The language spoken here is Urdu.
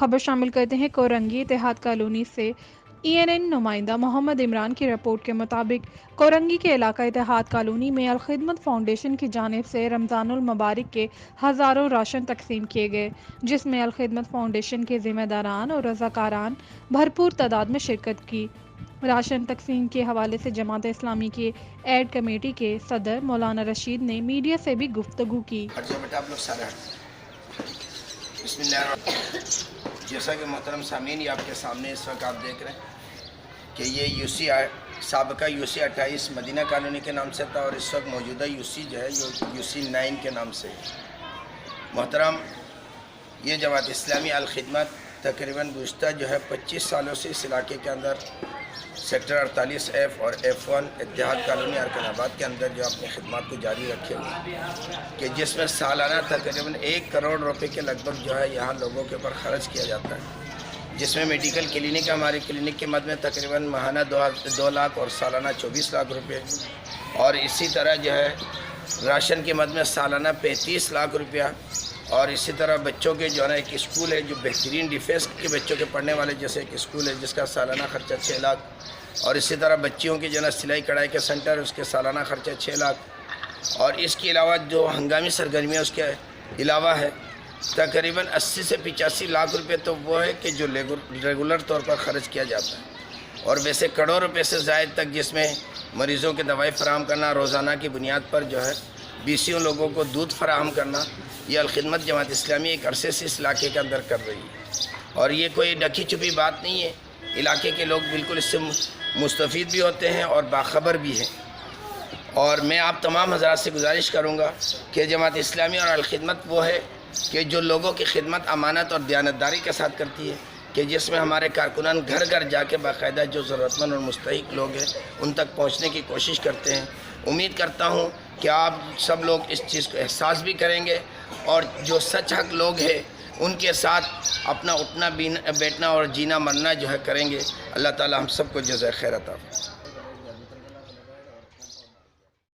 خبر شامل کرتے ہیں کورنگی اتحاد کالونی سے ENN نمائندہ محمد عمران کی رپورٹ کے مطابق کورنگی کے علاقہ اتحاد کالونی میں الخدمت فاؤنڈیشن کی جانب سے رمضان المبارک کے ہزاروں راشن تقسیم کیے گئے، جس میں الخدمت فاؤنڈیشن کے ذمہ داران اور رضاکاران بھرپور تعداد میں شرکت کی۔ راشن تقسیم کے حوالے سے جماعت اسلامی کے ایڈ کمیٹی کے صدر مولانا رشید نے میڈیا سے بھی گفتگو کی۔ بسم اللہ الرحمن الرحیم۔ جیسا کہ محترم سامعین یہ آپ کے سامنے اس وقت آپ دیکھ رہے ہیں کہ یہ سابقہ UC 28 مدینہ کالونی کے نام سے تھا اور اس وقت موجودہ UC جو ہے UC 9 کے نام سے۔ محترم یہ جماعت اسلامی الخدمت تقریباً گزشتہ جو ہے 25 سالوں سے اس علاقے کے اندر سیکٹر 48F اور F1 اتحاد کالونی ارکان آباد کے اندر جو اپنی خدمات کو جاری رکھے ہوئے کہ جس میں سالانہ تقریباً 1 کروڑ روپے کے لگ بھگ جو ہے یہاں لوگوں کے اوپر خرچ کیا جاتا ہے، جس میں میڈیکل کلینک ہماری کلینک کے مد میں تقریباً ماہانہ 2 لاکھ اور سالانہ 24 لاکھ روپے، اور اسی طرح جو ہے راشن کے مد میں سالانہ 35 لاکھ روپیہ، اور اسی طرح بچوں کے جو ہے ایک اسکول ہے جو بہترین ڈیفینس کے بچوں کے پڑھنے والے جیسے ایک اسکول ہے جس کا سالانہ خرچہ 6 لاکھ، اور اسی طرح بچیوں کی جو ہے سلائی کڑھائی کے سینٹر اس کے سالانہ خرچہ 6 لاکھ، اور اس کے علاوہ جو ہنگامی سرگرمیاں اس کے علاوہ ہے تقریباً 80 سے 85 لاکھ روپے تو وہ ہے کہ جو ریگولر طور پر خرچ کیا جاتا ہے، اور ویسے کروڑوں روپے سے زائد تک جس میں مریضوں کے دوائی فراہم کرنا، روزانہ کی بنیاد پر جو ہے 20 لوگوں کو دودھ فراہم کرنا، یہ الخدمت جماعت اسلامی ایک عرصے سے اس علاقے کے اندر کر رہی ہے، اور یہ کوئی ڈھکی چھپی بات نہیں ہے۔ علاقے کے لوگ بالکل اس سے مستفید بھی ہوتے ہیں اور باخبر بھی ہیں، اور میں آپ تمام حضرات سے گزارش کروں گا کہ جماعت اسلامی اور الخدمت وہ ہے کہ جو لوگوں کی خدمت امانت اور دیانتداری کے ساتھ کرتی ہے، کہ جس میں ہمارے کارکنان گھر گھر جا کے باقاعدہ جو ضرورت مند اور مستحق لوگ ہیں ان تک پہنچنے کی کوشش کرتے ہیں۔ امید کرتا ہوں کہ آپ سب لوگ اس چیز کو احساس بھی کریں گے، اور جو سچ حق لوگ ہیں ان کے ساتھ اپنا اٹھنا بیٹھنا اور جینا مرنا جو ہے کریں گے۔ اللہ تعالی ہم سب کو جزائے خیر عطا فرمائے۔